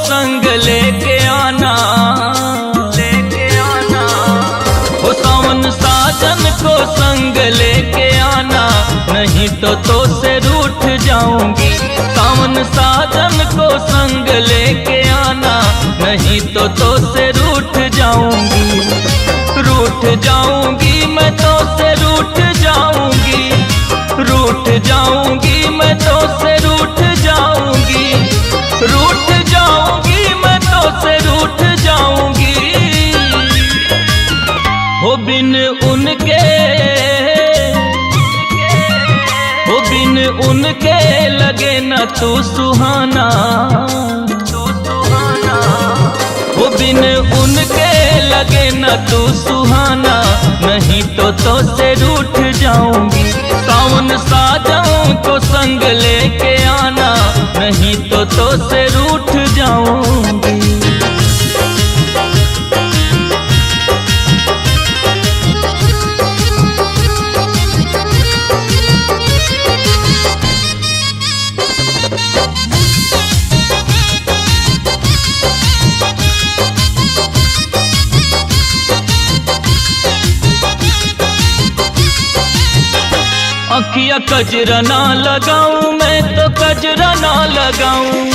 संग लेके आना, हो सावन साजन को संग लेके आना, नहीं तो से रूठ जाऊंगी। सावन साजन को संग लेके आना, नहीं तो से रूठ जाऊंगी। रूठ जाऊंगी मैं तो से रूठ जाऊंगी, रूठ जाऊंगी मैं तो से रूठ जाऊंगी, रूठ जाऊंगी मैं तो से रूठ जाऊंगी। हो बिन उनके, हो बिन उनके लगे न तू सुहाना, हो बिन उनके लगे न तू सुहाना, नहीं तो से रूठ जाऊंगी। सावन साजन को संग लेके आना, नहीं तो से रूठ जाऊंगी। अखिया कजरा ना लगाऊं मैं तो कजरा ना लगाऊं,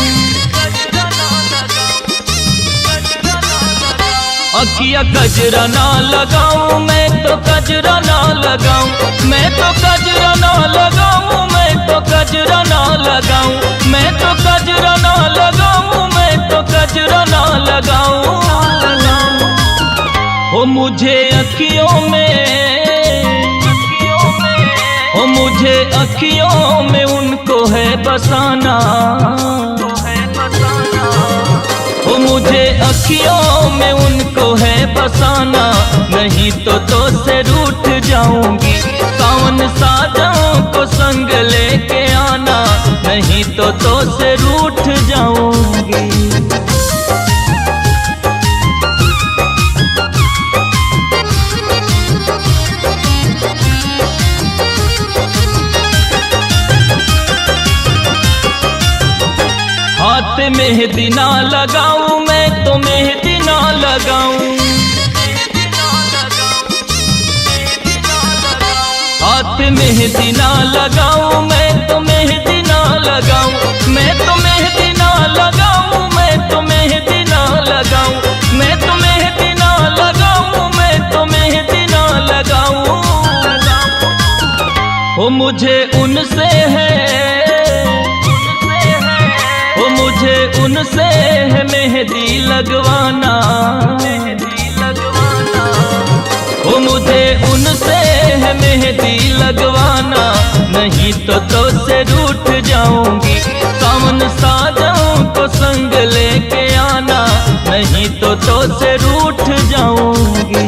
अखिया कजरा ना लगाऊं मैं तो कजरा ना लगाऊं, मैं तो कजरा ना लगाऊं, मैं तो कजरा ना लगाऊं, मैं तो कजरा ना लगाऊं, मैं तो कजरा ना लगाऊं। हो मुझे अखियों में, हो मुझे अखियों में उनको है बसाना, हो मुझे अखियों में उनको है बसाना, नहीं तो से रूठ जाऊंगी। सावन साजन को संग लेके आना, नहीं तो से रूठ जाऊंगी। हाथ मेहंदी ना लगाऊं मैं तो मेहंदी ना लगाऊं, हाथ मेहंदी ना लगाऊं मैं तो मेहंदी ना लगाऊं, मैं तो मेहंदी ना लगाऊं, मैं तो मेहंदी ना लगाऊं, मैं तो मेहंदी ना लगाऊं, मैं तो मेहंदी ना लगाऊं। हो मुझे उनसे है, हो मुझे उनसे है मेहंदी लगवाना, हो मुझे उनसे है मेहंदी लगवाना, नहीं तो से रूठ जाऊंगी। सावन साजन को संग लेके आना, नहीं तो से रूठ जाऊंगी।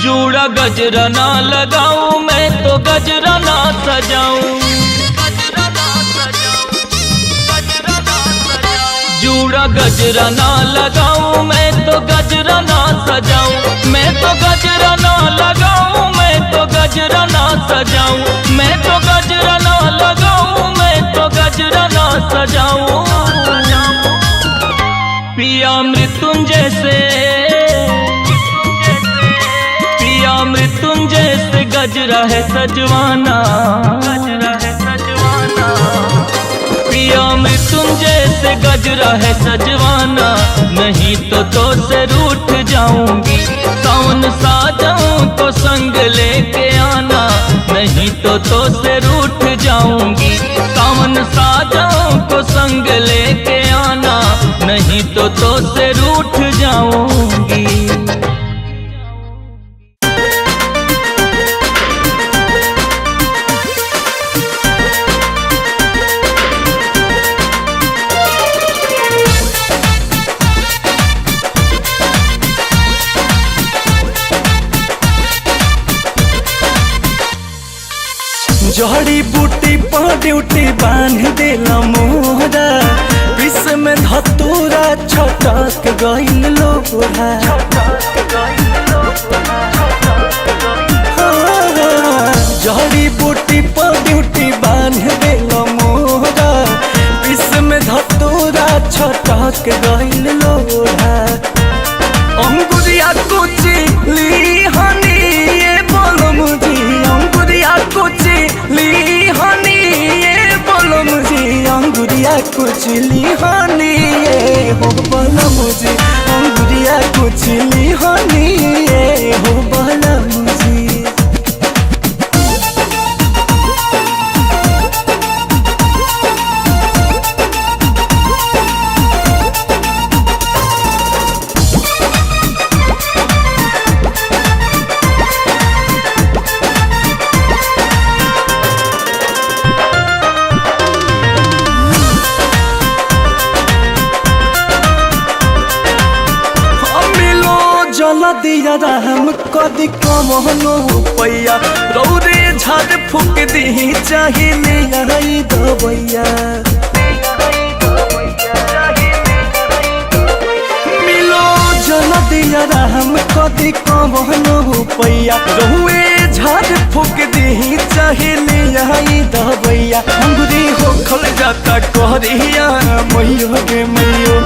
जूड़ा गजरा ना लगाऊं मैं तो गजरा ना सजाऊं, जूड़ा गजरा ना लगाऊं मैं तो गजरा ना सजाऊं, मैं तो गजरा ना लगाऊं, मैं तो गजरा ना सजाऊं, मैं तो गजरा ना लगाऊं, मैं तो गजरा ना सजाऊं। पिया मृत्युंजय से, पिया मृत्युंजय से गजरा है सजवाना, पिया मृत्युंजय से गजरा है सजवाना, नहीं तो से रूठ जाऊंगी। सावन साजन को संग लेके आना, नहीं तो से रूठ जाऊंगी। सावन साजन को संग लेके आना, नहीं तो से रूठ जाऊंगी। जड़ी बूटी पर ड्यूटी बांध देला मोरा, विष में धतूरा छटक गइल लोहा। जड़ी बूटी पर ड्यूटी बांध देला मोरा, विष में धतूरा छटक गइल लोहा। अंगुरिया कुची ली हनी ये बोलो मुझे, अंगुरिया कुची ली हनी ये बोलो मुझे, अंगुरिया कुची ली हनी ये हो बोलो मुझे, अंगुरिया कुची ली हनी ये हो बोलो मुझे। दिया राम कदी कमनो पैया, रौरे झाड़ फूक दी चाहिए आई दबैया। मिलो जल दिया राम कदी कमनो पैया, रौरे झाड़ फूक दी चाहिए आई दबैया। अंगुरी हो खल जाता कहरिया मैयो गे मैयो,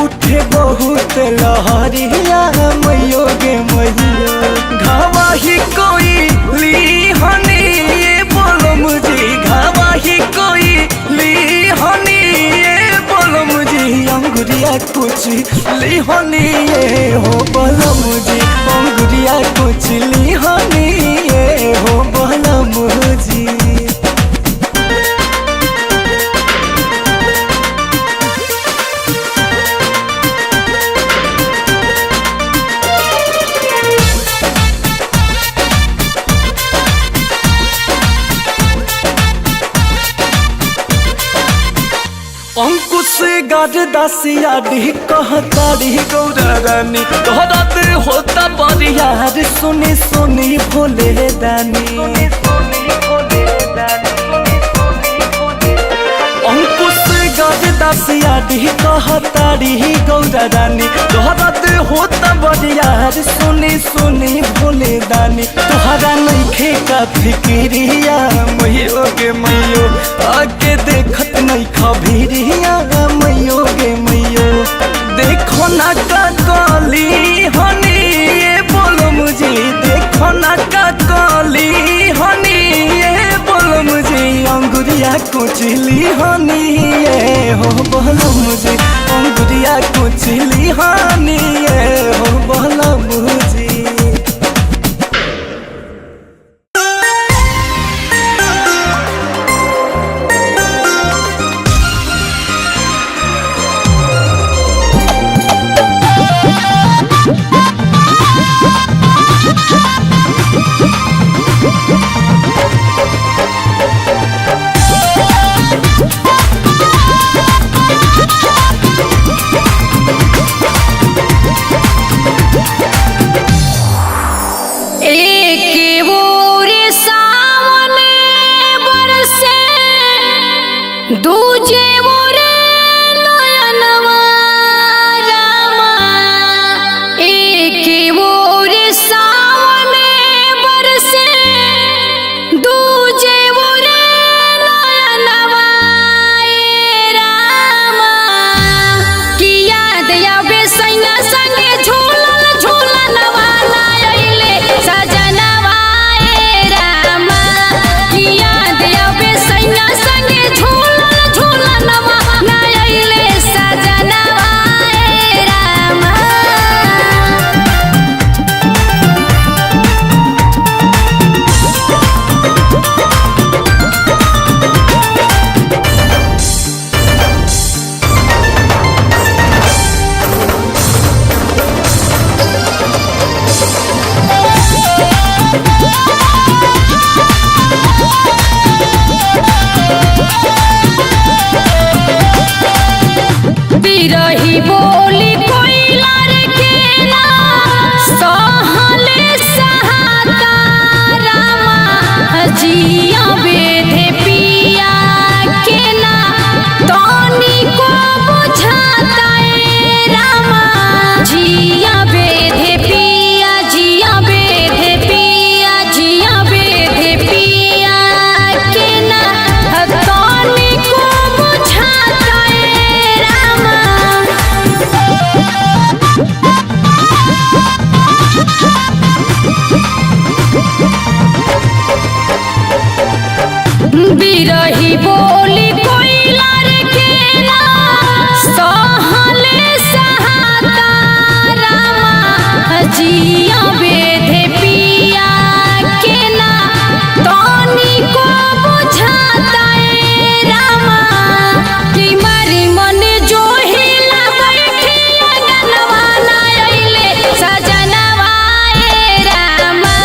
उठे बहुत लहरिया मैयो गे मैयो। घावा ही कोई ली हनी ये बोलो मुझे, घावा ही कोई ली हनी ये बोलो मुझे, अंगुरिया कुछ ली हनी ये हो बोलो मुझे, अंगुरिया कुछ ली हनी ये हो बोलो मुझे। अंकुश गाज दासिया डी कहताड़ी गौरा रानी, तोहरात होता बरियार सुनी सुनी भोले दानी। अंकुश गाज दासिया डी कहताड़ी गौरा रानी, तोहरात होता बरियार सुनी सुनी भोले दानी। तोहरा नइखे का फिक्रिया मैयो गे मैयो, आके देखत नहीं खबरिया मैयो गे मैयो। देखो ना का काली हनी ये बोलो मुझे, देखो ना का काली हनी ये बोलो मुझे, अंगुरिया कुचली हनी ये हो बोलो मुझे, अंगुरिया कुचली हनी ये हो बोलो मुझे। सैया बेधे पिया के ना तनी को बुझाता ए रामा कि मारी मन जो हिला बैठी अगनवा ना अइले सजनवा ए रामा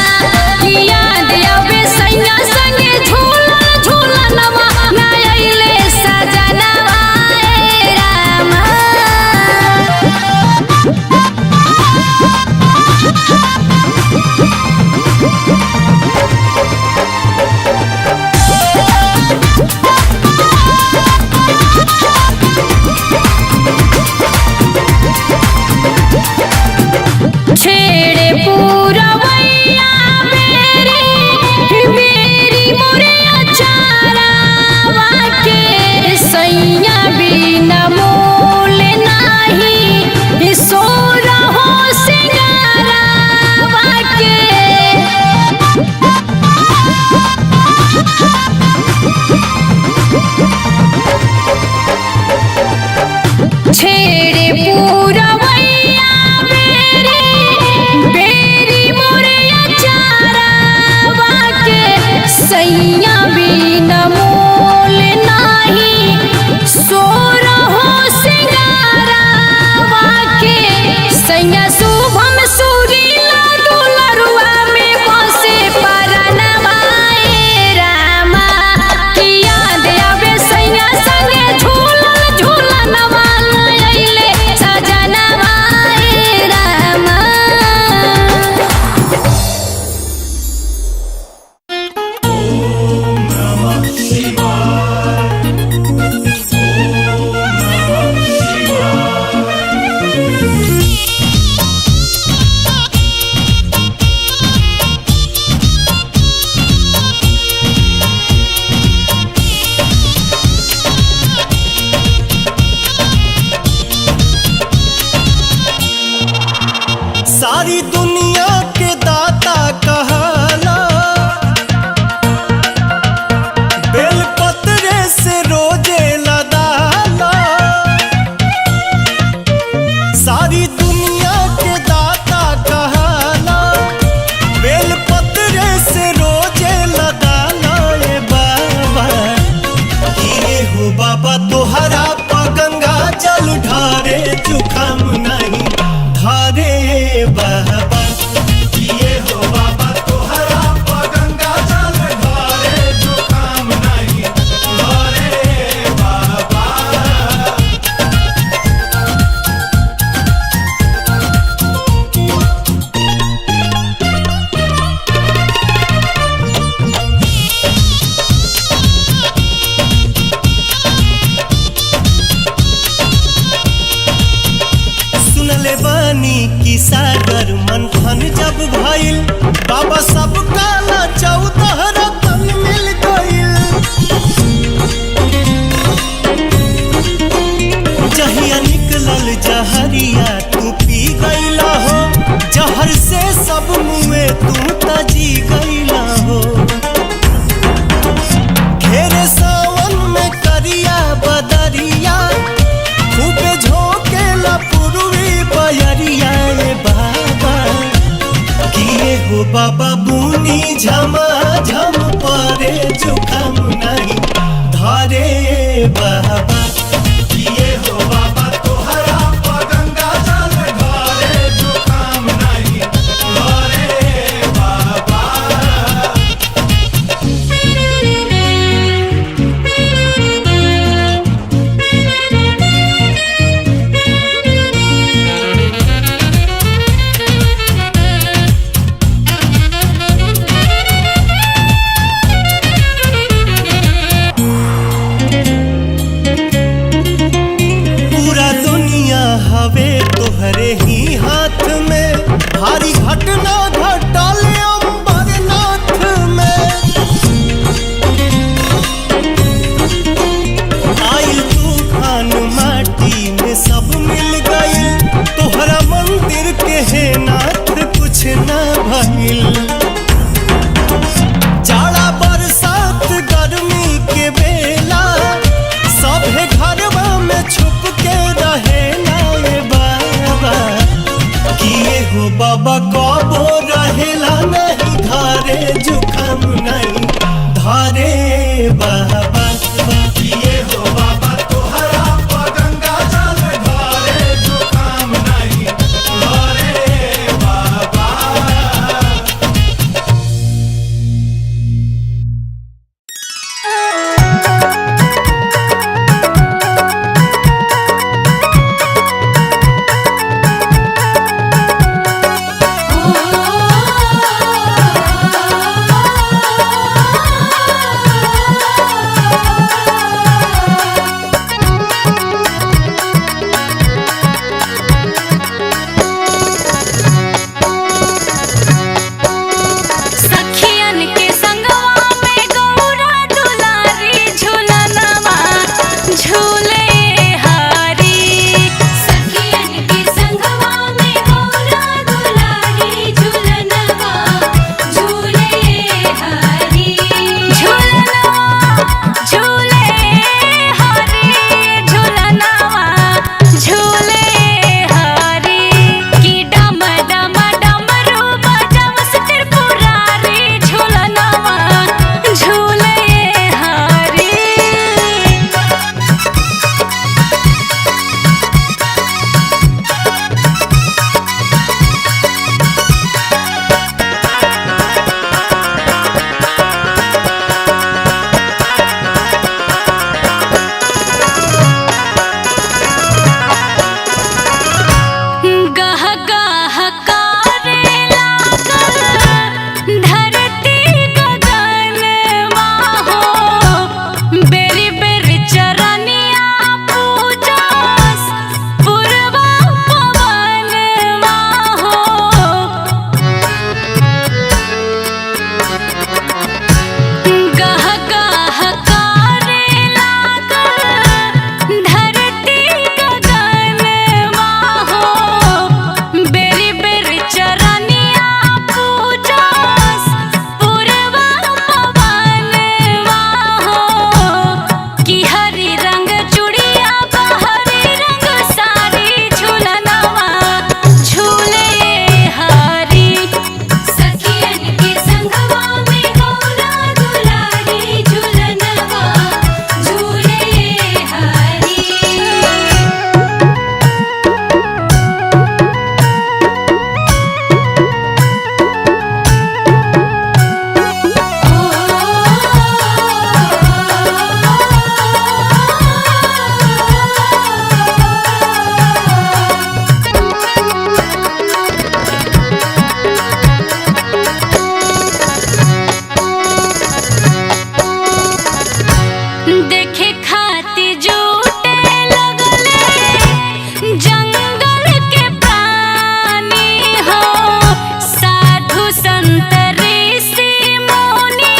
कि याद आवे सैया संगे झूलन झूलनवा ना अइले सजनवा ए रामा। छेड़े पूरवैया मेरी मोरे अचारावा के सैया बिना मोल नाही सो रहो सिंगारावा के। छेड़े पूरवैया बेरी मोरे अचारावा के सैया बिना मोल नाही सो रहो सिंगारावा के। सैया शुभम सुरीला दुलरुआ में बसे परनवा ए रामा कि याद आवे सैया संगे झूलन झूलनवा अइले सजनवा ए रामा। सारी दुनिया के दाता कहला बेलपत्रे से रोजे लदाला। सारी दुनिया के दाता कहला बेलपत्रे से रोजे लदाला। ए बाबा किए हो बाबा तोहरा गंगा जल ढारे जुखाम नहीं धारे बाबा किए हो बाबा तोहरा गंगा जल ढारे जुखाम नहीं धारे बाबा। सुनले बानी की सागर मंथन जब भइल बाबा सब काला चौदह रतन मिल गइल। जहिया निकलल जहरिया तू पी गइला हो जहर से सब मुए तू तजी गइला हो। घेरे सावन में करिया बदरिया खूबे झोंकेला पूर्वी बयरिया। ए बाबा किए हो बाबा बुनी झमा झम परे जुखाम नहीं धारे बाबा किए हो बाबा तोहरा गंगा जल ढारे जुखाम नहीं धारे बाबा। बाबा कबो रहेला नहीं घरे जुखाम नहीं धरे बाबा ये हो बाबा तोहरा गंगा जल घरे जुखाम नहीं घरे बाबा। सखियन के संगवा में गौरा दुलारी झूलनवा झूले हारी। सखियन के संगवा में गौरा दुलारी झूलनवा झूले हारी। झूलनवा झूले हारी झूलनवा झूले हारी। की डम डम डमरू बजावस त्रिपुरारी झूलनवा झूले हारी। गह गह करे लागल धरती गगनवा हो। बेरी बेरी चरनिया पूजस पूर्वा पवनवा हो। गह गह करे लागल धरती गगनवा हो। बेरी बेरी चरनिया पूजस पूर्वा पवनवा हो। की हरी रंग चूड़िया बहरी रंग साड़ी झूलनवा झूले हारी। सखियन के संगवा में गौरा दुलारी झूलनवा झूले हारी। देखे खाती जुटे लगले जंगल के प्राणी हो। साधु संत ऋषि मुनि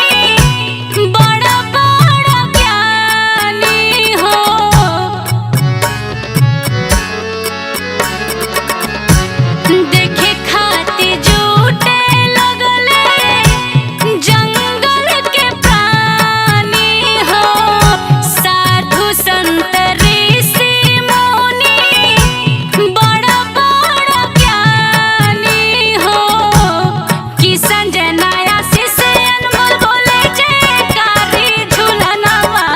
बड़ बड़ ज्ञानी हो। देखे खाती जुटे लगले जंगल के प्राणी हो। साधु संत ऋषि मुनि बड़ बड़ ज्ञानी हो। कि संजनाया शिष्य अनमोल बोले जयकारी झूलनवा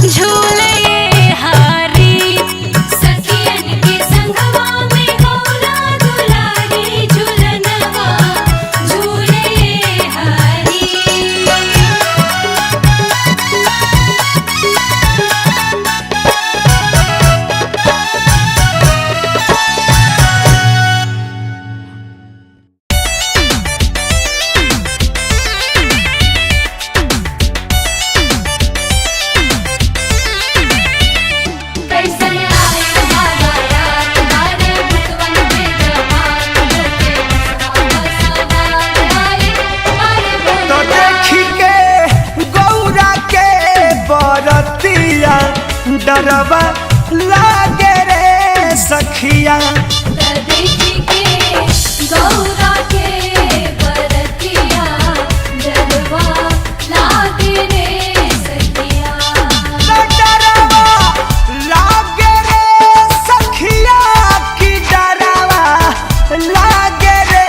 झूले हारी। सखियन के संगवा में गौरा दुलारी झूलनवा झूले हारी। कैसे आए बाबा तुम्हारे भगवान के जवान के सवार आए हमारे तो भोले। देखी के गौरा के बरतिया डरवा लागे रे सखिया। देखी के गौरा के बरतिया डरवा लागे रे सखिया। डरवा लागे रे सखिया की डरवा लागे रे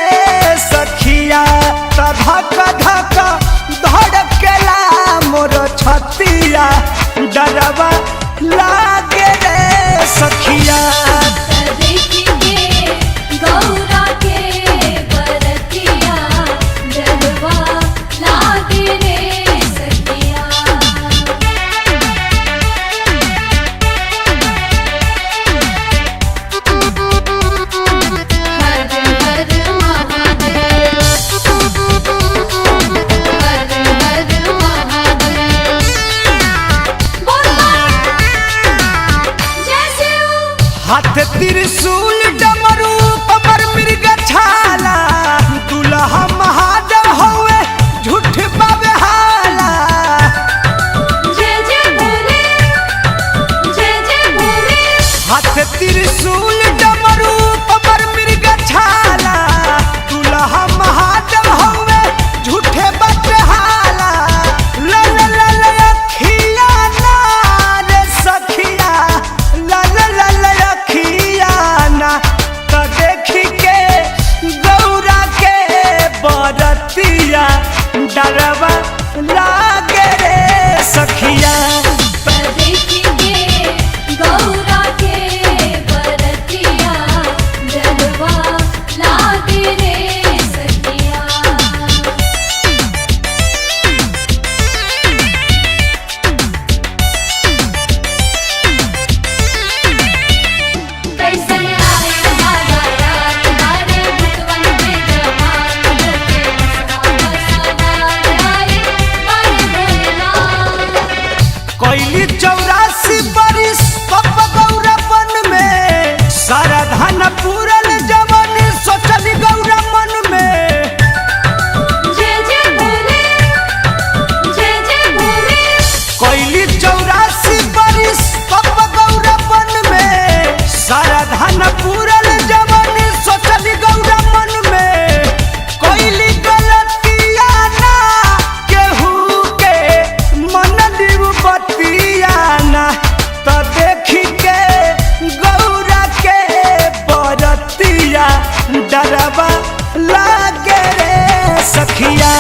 सखिया।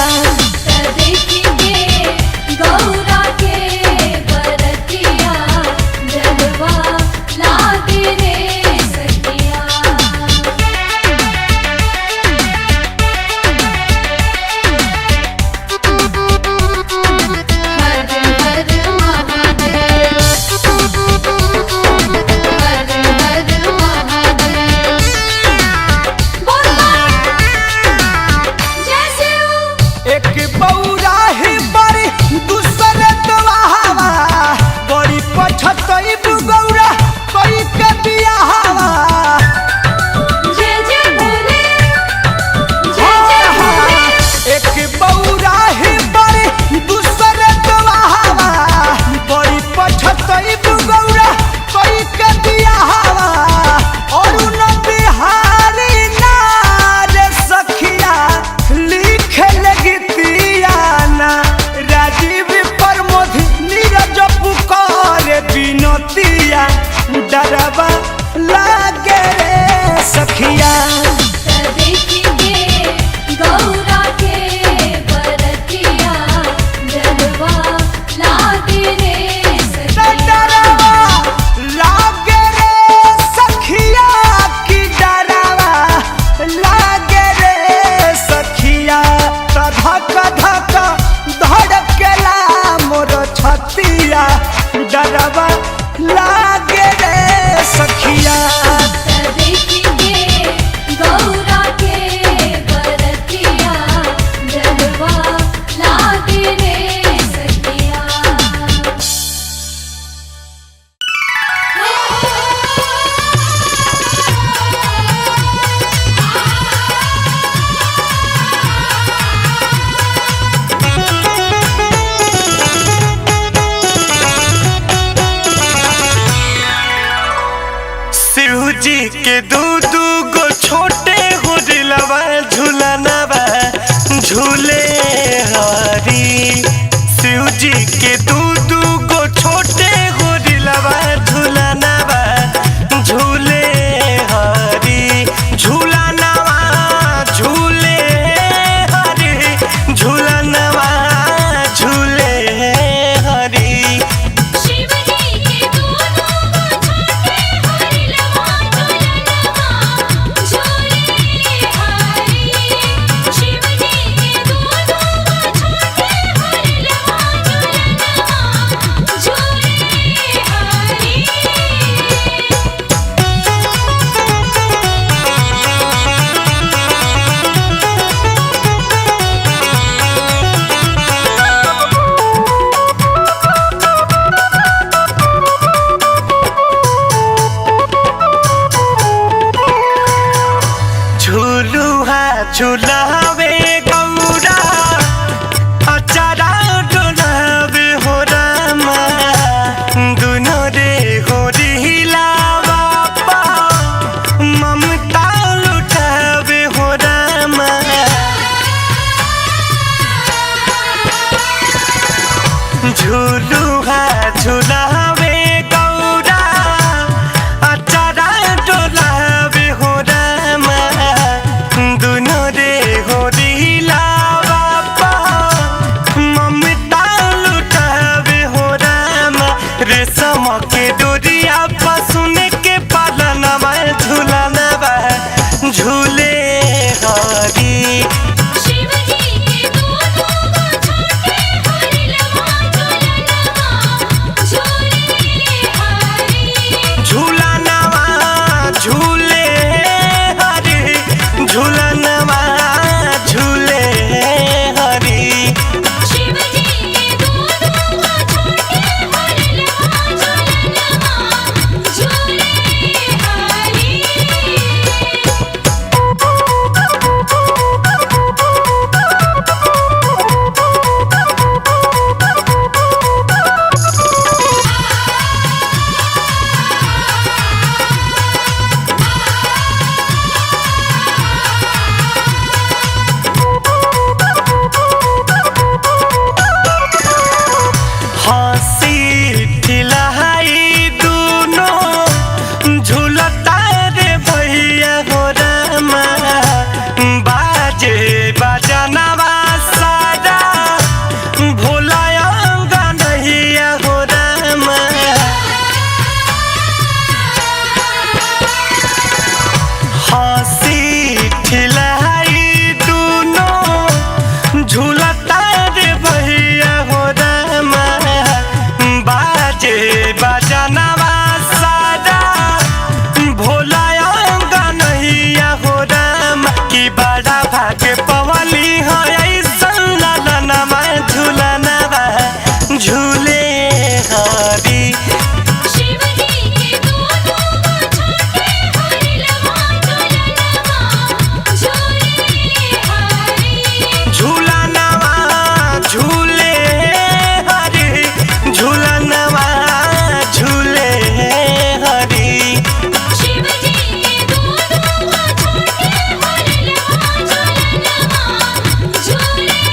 देखेंगे गौरा के बरतिया जलवा लागे रे सखिया। हर हर महादेव, हर हर महादेव। बोल जैसे एक बौरा ही बड़ी दूसरे दुआवा बड़ी पछतई गौरा कोई के बियाहवा। जय जय भोले, जय जय भोले। एक बौरा ही बड़ी दूसरे दुआवा बड़ी पछतई गौरा कोई के बियाहवा। और न बिहारी नार सखिया लिखे लगी तियाना राजीव प्रमोद नीरज पुकार बिनतिया डरवा लागे रे सखिया। देखेंगे गौरा के बरतिया जलवा लागे रे सखिया। डरवा लागे रे सखिया की डरवा लागे रे सखिया। धक धक धड़केला मोर छतिया डरवा लागे रे सखिया। देखेंगे गौरा के बरतिया जलवा लागे रे सखिया। शिव जी के दू गो छोटे हो दिलवा झूलनवा झूले हरी। शिव जी के दू गो छोटे हो दिलवा झूलनवा झूले हरी। झूलनवा झूले हरी, झूलनवा झूले हरी। शिव जी के दोनों छोटे हरिलवा झूलनवा झूले हरी। शिव जी के दोनों छोटे हरिलवा झूलनवा झूले हरी। झूलुहा झूलावे गौरा अचारा डोलावे हो रामा। दुनो रे हो रिहिलावा पा ममता लुटावे हो रामा। झूलुहा झूलावे गौरा अचारा डोलावे हो रामा। दुनो रे हो जाके पवाली है ऐसन लालनमा झूलनवा झूले हरी। शिव जी के दोनों छोटे हरिलवा झूलनवा झूले हरी। झूलनवा झूले हरी झूलनवा झूले हरी। शिव जी के दोनों छोटे हरिलवा झूलनवा झूले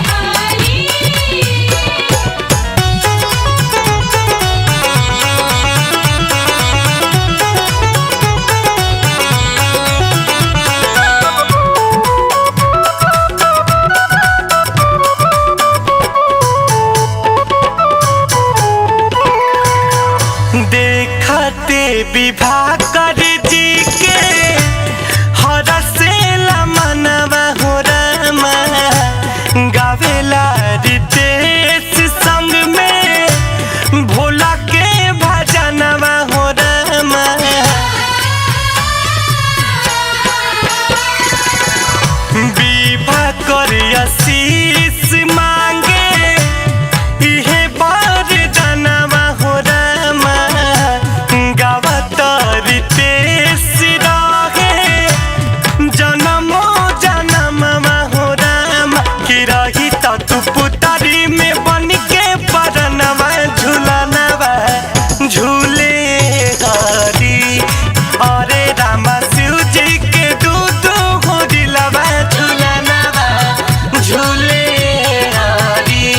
हरी। देखते विवाह कर जी के हरसेला मनवा हो रामा गावेला रितेश संग में भोला के भजनवा हो रामा। विवाह कर आशीष मांगे इहे वरदानवा हो रामा गावत रितेश रहे जनमो जनमवा हो रामा कि रही त तू पुतरी में बन के परनवा झूलनवा झूले हरी। अरे रामा शिव जी के दूध हो दिलवा झूलनवा झूले हरी।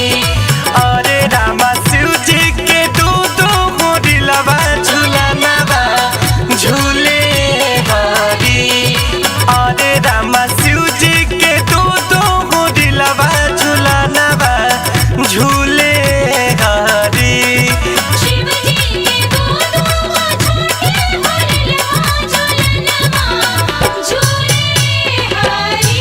अरे रामा शिव जी के दूध हो दिलवा झूलनवा झूले हरी। अरे रामा शिव जी के दूध हो दिलवा झूलनवा झूले हरी। शिव जी के दोनों छोटे हरिलवा झूलनवा झूले हरी।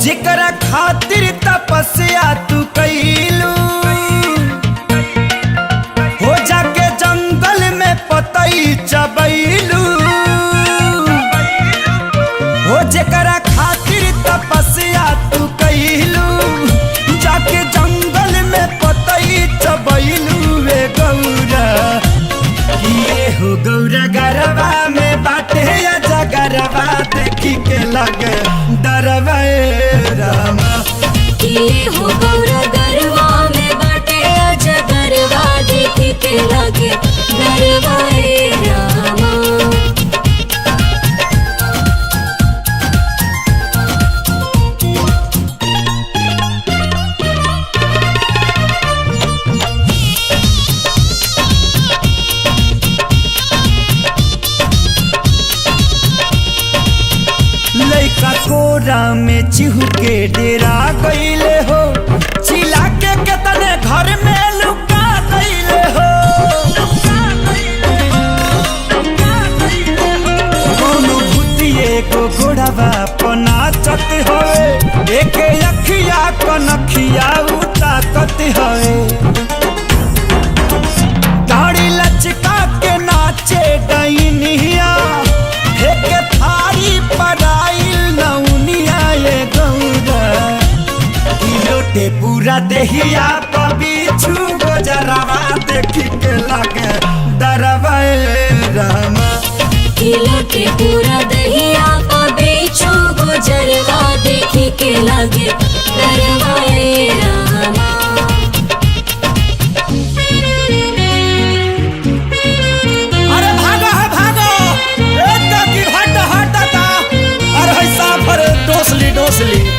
जेकरा खातिर तपस्या तू कैलू हो जाके जंगल में पतई चबैलू। हो जेकरा खातिर तपस्या तू कैलू जाके जंगल में पतई चबैलू वे गौरा। ये हो गौरा गरबा में बाटे या जगरबा देखी के लगे डरवा रामा। ये हो गौरा गरबा में बाटे अजगरबा देख के लगे डरवा रामा। लइका कोरा में चिहू के डेरा गईले हो चिल्ला के केतने घर में लुका गईले हो। कोनो भूतिए को घोड़ावा पनाचत होए एक अखिया कनखिया उताकत होए। दाढ़ी लचका के नाचे डैनिया एक थारी पराइल नौनिया ये गौरा। लोटे पूरा देहिया पबिछु गोजरवा देखी के लगे डरवा रामा। लोटे पूरा दहिया का बेचो गुजरवा देखी के लगे डरवा रामा। अरे भागो है भागो एक की हट हटता। अरे है साफर डोसली डोसली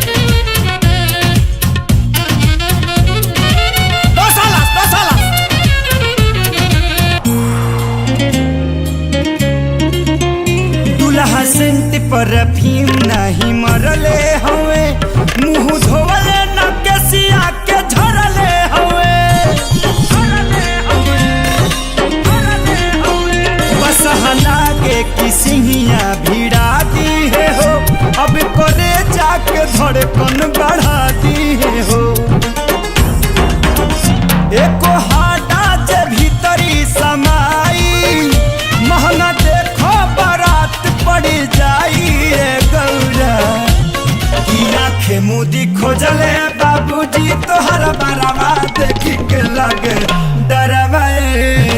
परफ्यूम नहीं मरले हवे मुँह धोवा बाबूजी तोहर बरवा देखी के लगे डरवा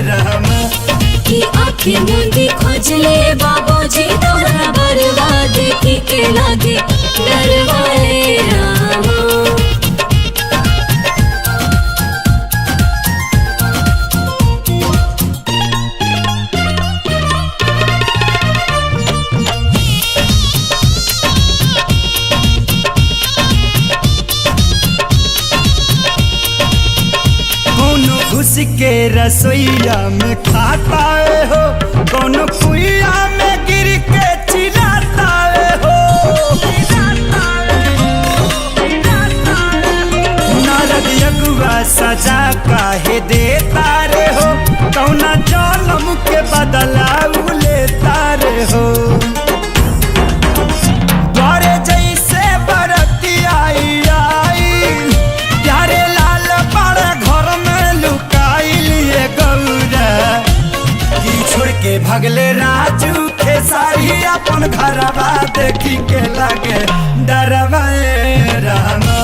रामा की आँखें मूंदी खोजले बाबूजी तोहरा बरवा देखी के लागे डरवाए रामा। घुस के रसोईया में खाता हो कोनो कुइया में गिर के चिल्लाता हो नारद यगुआ सजा काहे देता रे हो कौना जन्म के बदला लेता रे हो द्वारे जैसे बरती आई प्यारे लाल बड़े घर में लुकाइल ये गौरा की छोड़ के भगले राजू खेसारी अपन घरवा देखी के लगे डरवा रामा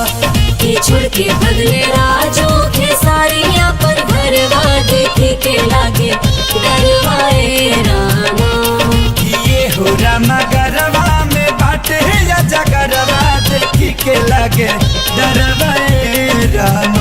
की छोड़ के भगले राजू खेसारी अपन घरवा देखी के लागे डरवाए रामा। ये हो रामा गरवा में बाटे या जगरवा देखी के लगे डरवा रामा।